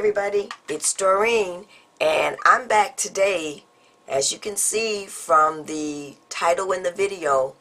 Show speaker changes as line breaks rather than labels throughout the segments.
everybody, it's Doreen, and I'm back today. As you can see from the title in the video,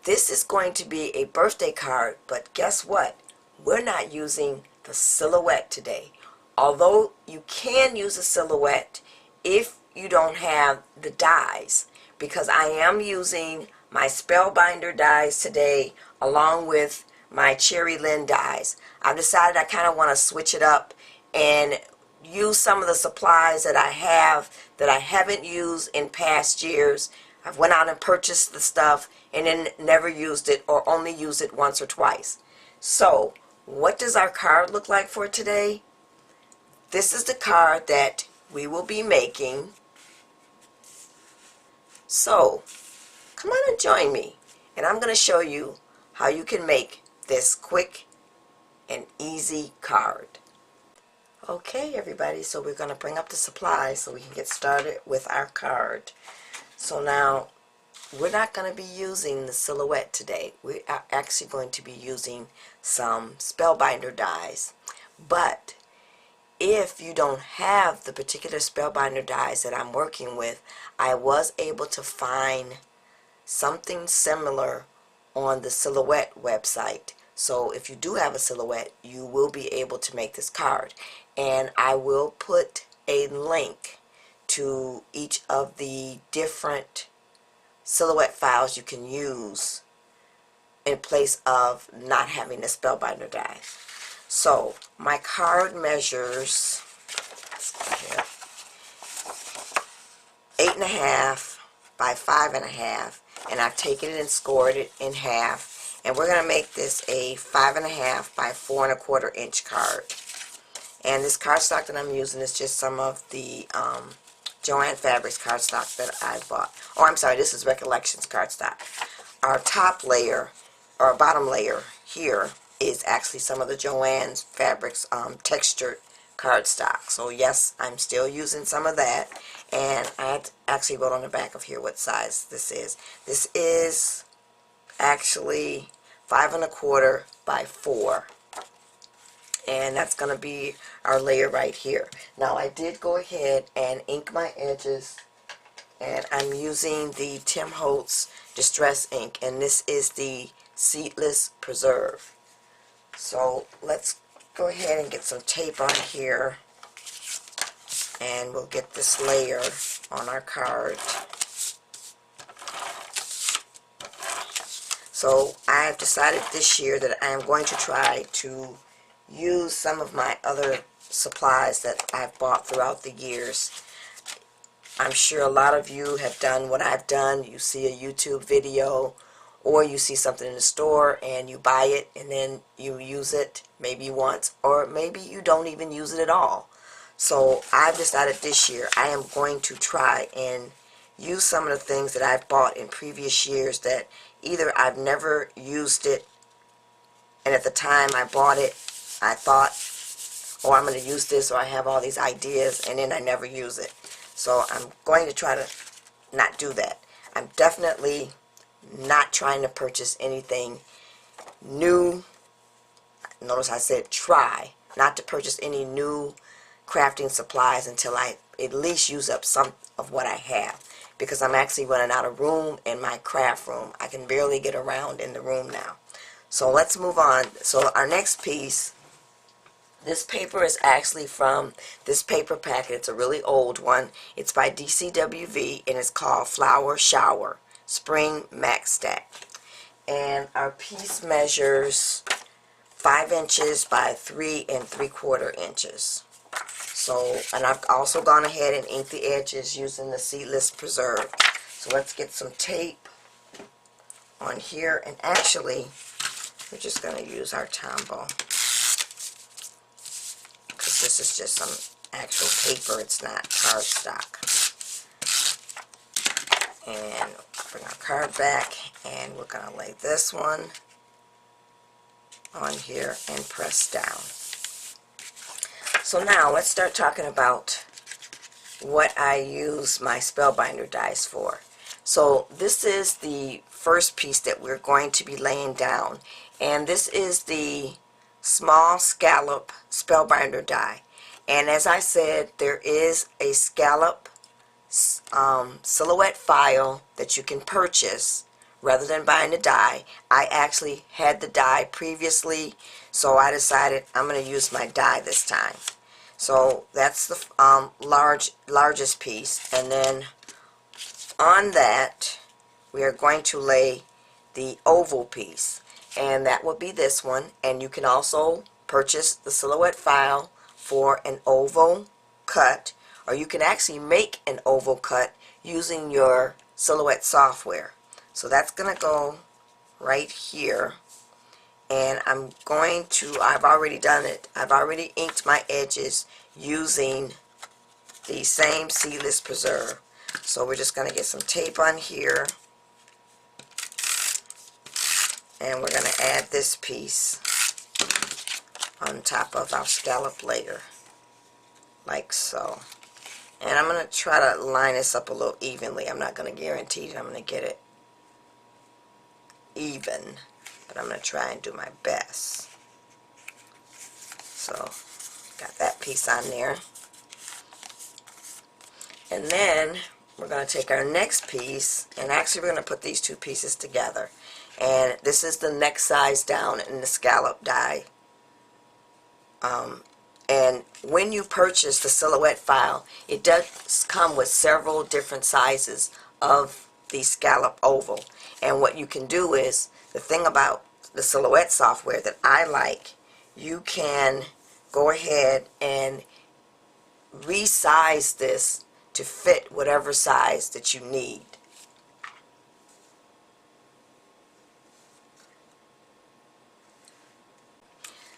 this is going to be a birthday card, but guess what? We're not using the silhouette today. Although you can use a silhouette if you don't have the dies, because I am using my Spellbinder dies today along with my Cheery Lynn dies. I've decided I kind of want to switch it up and use some of the supplies that I have that I haven't used in past years. I've went out and purchased the stuff and then never used it, or only used it once or twice. So what does our card look like for today? This is the card that we will be making. So come on and join me, and I'm going to show you how you can make this quick and easy card. Okay everybody, so we're going to bring up the supplies so we can get started with our card. So now we're not going to be using the silhouette today. We are actually going to be using some Spellbinder dies. But if you don't have the particular Spellbinder dies that I'm working with, I was able to find something similar on the silhouette website. So if you do have a silhouette, you will be able to make this card. And I will put a link to each of the different silhouette files you can use in place of not having the Spellbinder die. So my card measures 8.5 by 5.5, and I've taken it and scored it in half. And we're going to make this a 5.5 by 4.25 inch card. And this cardstock that I'm using is just some of the Joann Fabrics cardstock that I bought. Oh, I'm sorry, this is Recollections cardstock. Our top layer, or bottom layer here, is actually some of the Joann Fabrics textured cardstock. So yes, I'm still using some of that. And I actually wrote on the back of here what size this is. This is actually 5.25 by 4. And that's going to be our layer right here. Now I did go ahead and ink my edges, and I'm using the Tim Holtz Distress ink, and this is the Seedless Preserve. So let's go ahead and get some tape on here, and we'll get this layer on our card. So I have decided this year that I am going to try to use some of my other supplies that I've bought throughout the years. I'm sure a lot of you have done what I've done. You see a YouTube video, or you see something in the store and you buy it and then you use it maybe once, or maybe you don't even use it at all. So I've decided this year I am going to try and use some of the things that I've bought in previous years that either I've never used it, and at the time I bought it I thought, oh, I'm going to use this, or I have all these ideas, and then I never use it. So I'm going to try to not do that. I'm definitely not trying to purchase anything new. Notice I said try not to purchase any new crafting supplies until I at least use up some of what I have, because I'm actually running out of room in my craft room. I can barely get around in the room now. So let's move on. So our next piece, this paper is actually from this paper packet. It's a really old one. It's by DCWV, and it's called Flower Shower Spring Max Stack. And our piece measures 5 inches by 3 3/4 inches. So, and I've also gone ahead and inked the edges using the Seedless Preserve. So let's get some tape on here, and actually we're just going to use our Tombow, because this is just some actual paper, it's not cardstock. And bring our card back, and we're going to lay this one on here and press down. So now let's start talking about what I use my Spellbinder dies for. So this is the first piece that we're going to be laying down, and this is the small scallop Spellbinder die. And as I said, there is a scallop silhouette file that you can purchase rather than buying the die. I actually had the die previously, so I decided I'm going to use my die this time. So that's the largest piece, and then on that we are going to lay the oval piece, and that will be this one. And you can also purchase the silhouette file for an oval cut, or you can actually make an oval cut using your silhouette software. So that's gonna go right here, and I've already done it. I've already inked my edges using the same seedless preserve. So we're just gonna get some tape on here, and we're gonna add this piece on top of our scallop layer, like so. And I'm going to try to line this up a little evenly. I'm not going to guarantee that I'm going to get it even, but I'm going to try and do my best. So, got that piece on there. And then we're going to take our next piece, and actually we're going to put these two pieces together. And this is the next size down in the scallop die. And when you purchase the silhouette file, it does come with several different sizes of the scallop oval. And what you can do is, the thing about the silhouette software that I like, you can go ahead and resize this to fit whatever size that you need.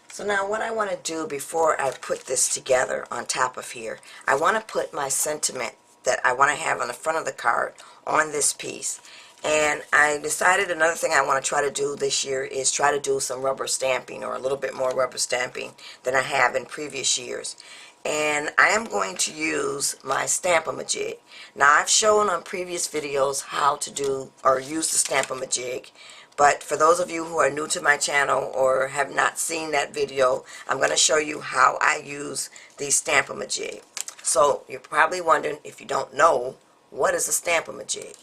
So now what I want to do before I put this together on top of here, I want to put my sentiment that I want to have on the front of the card on this piece. And I decided another thing I want to try to do this year is try to do some rubber stamping, or a little bit more rubber stamping than I have in previous years. And I am going to use my Stamp-a-ma-jig. Now, I've shown on previous videos how to do or use the Stamp-a-ma-jig. But for those of you who are new to my channel or have not seen that video, I'm going to show you how I use the Stamp-a-ma-jig. So you're probably wondering, if you don't know, what is a Stamp-a-ma-jig?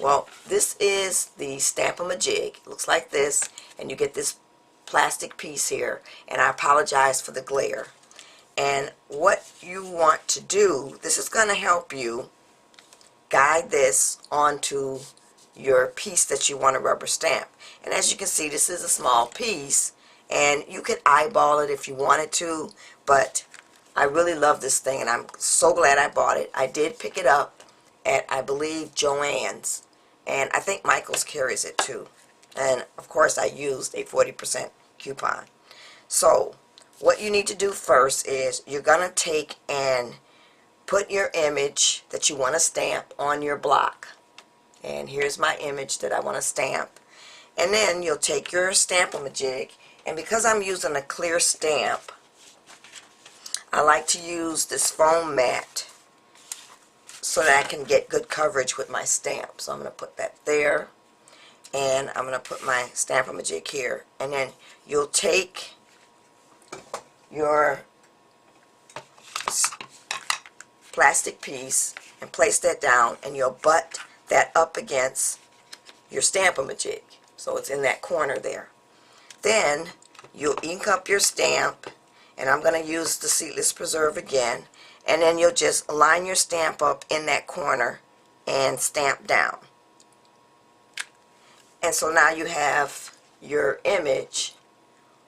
Well, this is the Stamp-a-ma-jig. It looks like this, and you get this plastic piece here, and I apologize for the glare. And what you want to do, this is going to help you guide this onto your piece that you want to rubber stamp. And as you can see, this is a small piece, and you could eyeball it if you wanted to, but I really love this thing, and I'm so glad I bought it. I did pick it up at, I believe, Joann's, and I think Michael's carries it too. And of course I used a 40% coupon. So what you need to do first is you're going to take and put your image that you want to stamp on your block. And here's my image that I want to stamp. And then you'll take your Stamp-a-ma-jig, and because I'm using a clear stamp, I like to use this foam mat so that I can get good coverage with my stamp. So I'm going to put that there, and I'm going to put my Stamp-a-ma-jig here. And then you'll take your plastic piece and place that down, and you'll butt that up against your Stamp-a-ma-jig, so it's in that corner there. Then you'll ink up your stamp, and I'm going to use the seedless preserve again, and then you'll just line your stamp up in that corner and stamp down. And so now you have your image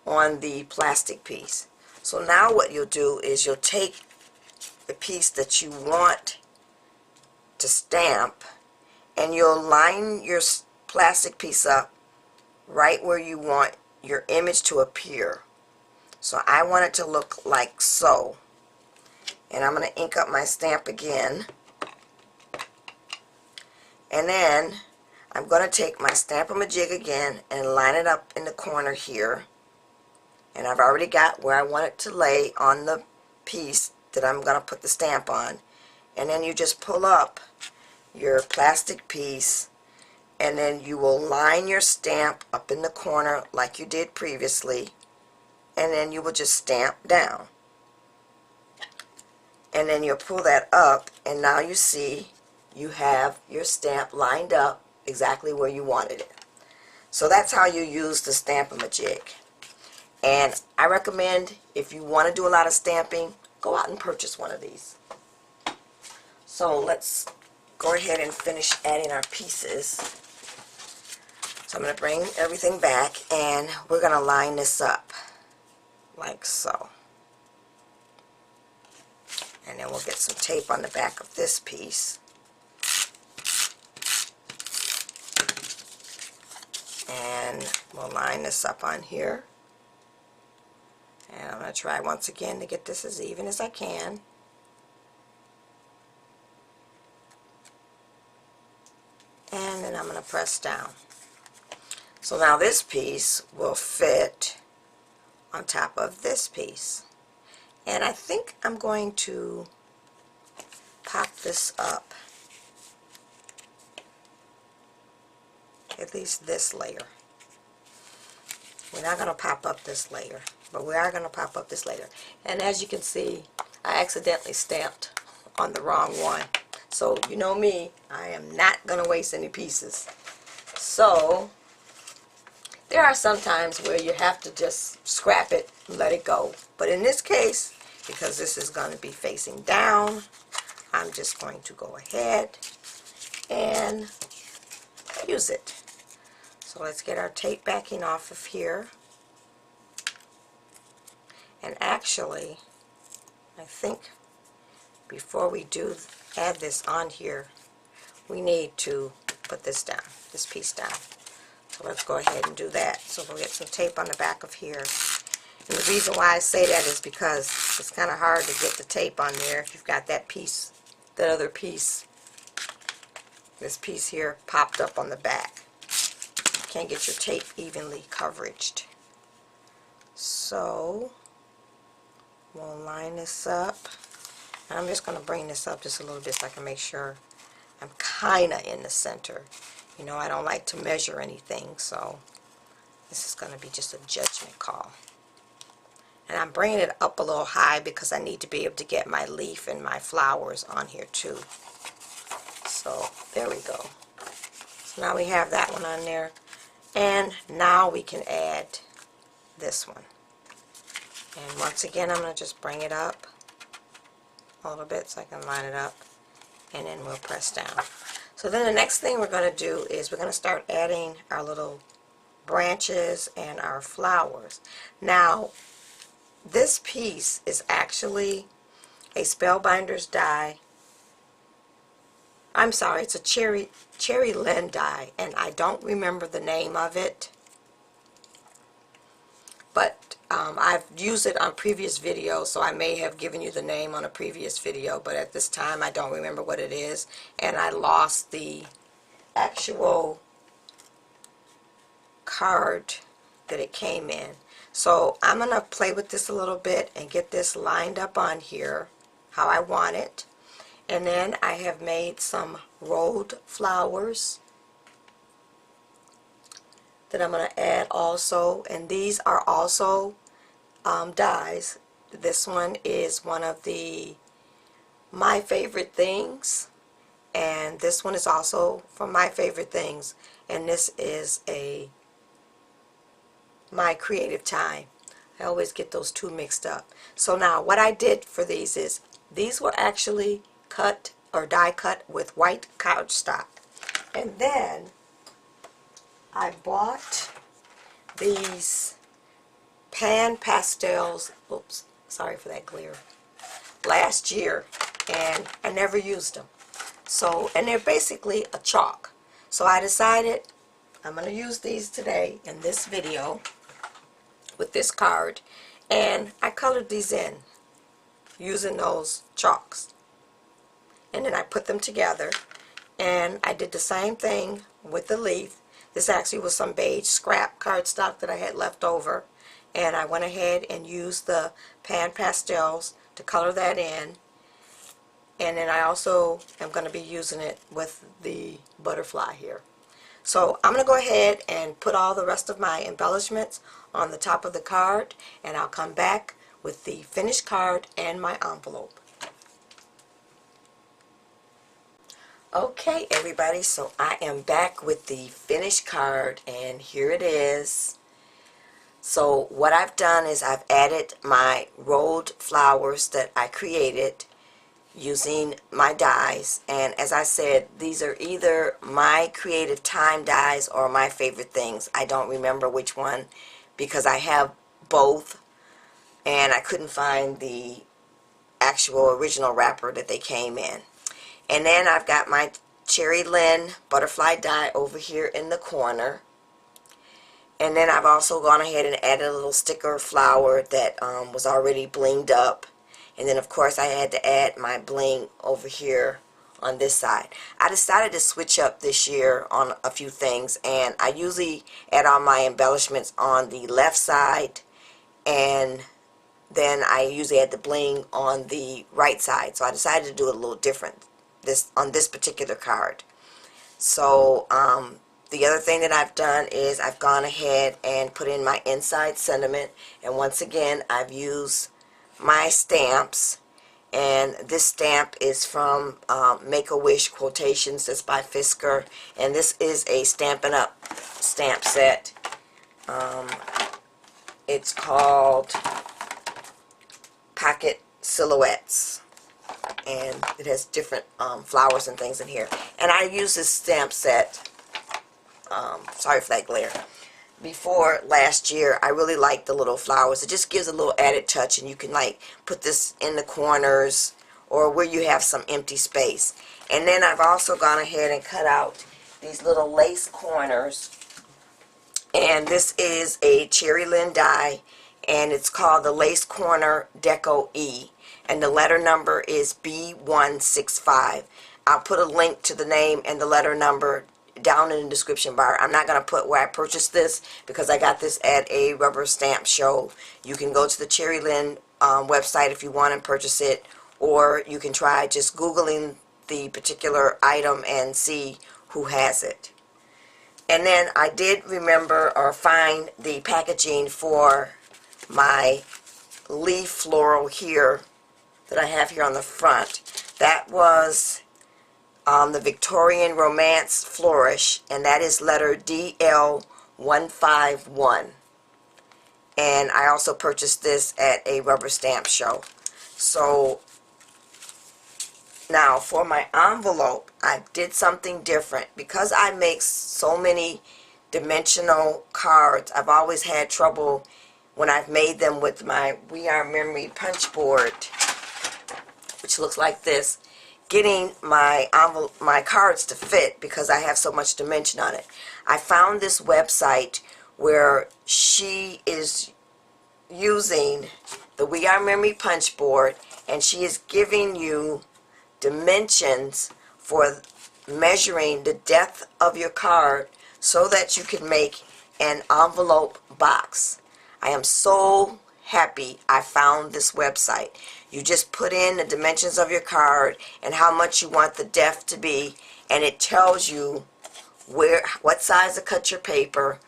on the plastic piece. So now what you'll do is you'll take the piece that you want to stamp, and you'll line your plastic piece up right where you want your image to appear. So I want it to look like so. And I'm going to ink up my stamp again. And then I'm going to take my Stamp-a-ma-jig again and line it up in the corner here. And I've already got where I want it to lay on the piece that I'm going to put the stamp on. And then you just pull up your plastic piece, and then you will line your stamp up in the corner like you did previously, and then you will just stamp down. and then you'll pull that up, and now you see you have your stamp lined up exactly where you wanted it. So that's how you use the Stamp-a-ma-jig. And I recommend, if you want to do a lot of stamping, go out and purchase one of these. So let's go ahead and finish adding our pieces. So I'm going to bring everything back, and we're going to line this up like so. And then we'll get some tape on the back of this piece. And we'll line this up on here. And I'm going to try once again to get this as even as I can. And then I'm going to press down. So now this piece will fit on top of this piece. And I think I'm going to pop this up, at least this layer. We're not going to pop up this layer, but we are going to pop up this layer. And as you can see, I accidentally stamped on the wrong one. So you know me, I am not going to waste any pieces. So there are some times where you have to just scrap it and let it go. But in this case, because this is going to be facing down, I'm just going to go ahead and use it. So let's get our tape backing off of here. And actually, I think before we do add this on here, we need to put this down, this piece down. So let's go ahead and do that. So we'll get some tape on the back of here. And the reason why I say that is because it's kind of hard to get the tape on there if you've got that piece, that other piece, this piece here popped up on the back. You can't get your tape evenly coveraged. So we'll line this up. And I'm just going to bring this up just a little bit so I can make sure I'm kind of in the center. You know, I don't like to measure anything, so this is going to be just a judgment call. And I'm bringing it up a little high because I need to be able to get my leaf and my flowers on here too. So there we go. So now we have that one on there. And now we can add this one. And once again, I'm going to just bring it up a little bit so I can line it up. And then we'll press down. So then the next thing we're going to do is we're going to start adding our little branches and our flowers. Now, this piece is actually a Spellbinder's die. I'm sorry, it's a Cheery Lynn die, and I don't remember the name of it. But I've used it on previous videos, so I may have given you the name on a previous video, but at this time I don't remember what it is, and I lost the actual card that it came in. So I'm going to play with this a little bit and get this lined up on here how I want it. And then I have made some rolled flowers that I'm going to add also, and these are also dies. This one is one of my favorite things, and this one is also from my favorite things, and this is my creative time. I always get those two mixed up. So now what I did for these is, these were actually cut or die cut with white cardstock, and then I bought these pan pastels, oops, sorry for that glare, last year, and I never used them. So, and they're basically a chalk. So I decided I'm going to use these today in this video with this card, and I colored these in using those chalks. And then I put them together, and I did the same thing with the leaf. This actually was some beige scrap cardstock that I had left over, and I went ahead and used the pan pastels to color that in. And then I also am going to be using it with the butterfly here. So I'm going to go ahead and put all the rest of my embellishments on the top of the card, and I'll come back with the finished card and my envelope. Okay, everybody, so I am back with the finished card, and here it is. So what I've done is I've added my rolled flowers that I created using my dies, and as I said, these are either my creative time dies or my favorite things. I don't remember which one because I have both, and I couldn't find the actual original wrapper that they came in. And then I've got my Cheery Lynn butterfly die over here in the corner. And then I've also gone ahead and added a little sticker flower that was already blinged up. And then of course I had to add my bling over here on this side. I decided to switch up this year on a few things, and I usually add all my embellishments on the left side, and then I usually add the bling on the right side. So I decided to do it a little different on this particular card. So the other thing that I've done is I've gone ahead and put in my inside sentiment, and once again I've used my stamps, and this stamp is from Make-A-Wish Quotations. That's by Fisker, and this is a Stampin' Up stamp set. It's called Pocket Silhouettes, and it has different flowers and things in here. And I use this stamp set, sorry for that glare, before last year. I really like the little flowers. It just gives a little added touch, and you can like put this in the corners or where you have some empty space. And then I've also gone ahead and cut out these little lace corners, and this is a Cheery Lynn die, and it's called the Lace Corner Deco E, and the letter number is B165. I'll put a link to the name and the letter number down in the description bar. I'm not going to put where I purchased this because I got this at a rubber stamp show. You can go to the Cheery Lynn website if you want and purchase it, or you can try just Googling the particular item and see who has it. And then I did remember or find the packaging for my leaf floral here that I have here on the front. That was the Victorian Romance Flourish, and that is letter DL151. And I also purchased this at a rubber stamp show. So now for my envelope, I did something different. Because I make so many dimensional cards, I've always had trouble when I've made them with my We Are Memory punch board, which looks like this, getting my cards to fit because I have so much dimension on it. I found this website where she is using the We Are Memory punch board, and she is giving you dimensions for measuring the depth of your card so that you can make an envelope box. I am so happy I found this website. You just put in the dimensions of your card and how much you want the depth to be, and it tells you what size to cut your paper,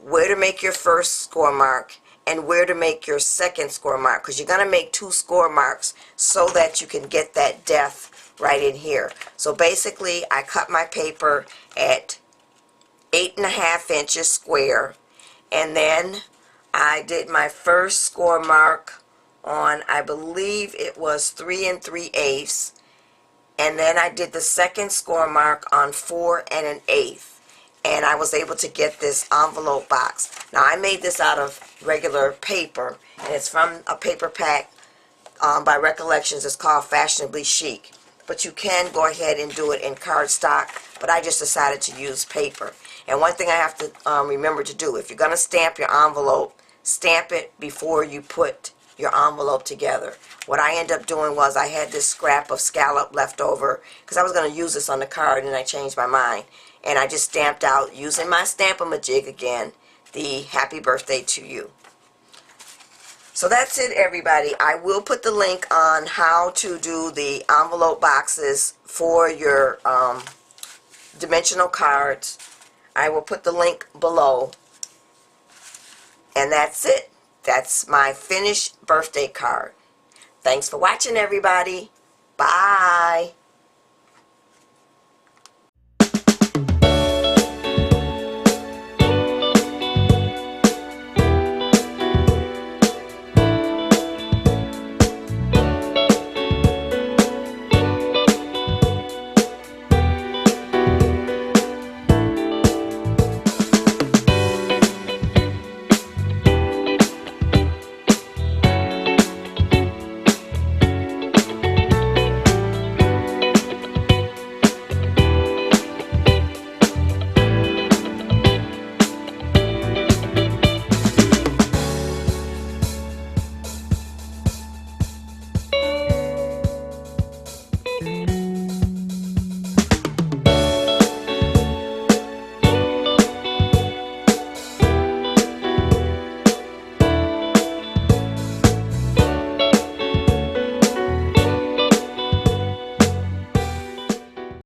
where to make your first score mark, and where to make your second score mark, because you're going to make 2 score marks so that you can get that depth right in here. So basically I cut my paper at 8.5 inches square, and then I did my first score mark on, I believe it was 3 3/8, and then I did the second score mark on 4 1/8, and I was able to get this envelope box. Now I made this out of regular paper, and it's from a paper pack by Recollections. It's called Fashionably Chic, but you can go ahead and do it in cardstock, but I just decided to use paper. And one thing I have to remember to do, if you're going to stamp your envelope, stamp it before you put your envelope together. What I ended up doing was I had this scrap of Scallop left over because I was going to use this on the card, and I changed my mind, and I just stamped out using my Stamp-a-ma-jig again the happy birthday to you. So that's it, everybody. I will put the link on how to do the envelope boxes for your dimensional cards. I will put the link below. And that's it. That's my finished birthday card. Thanks for watching, everybody. Bye.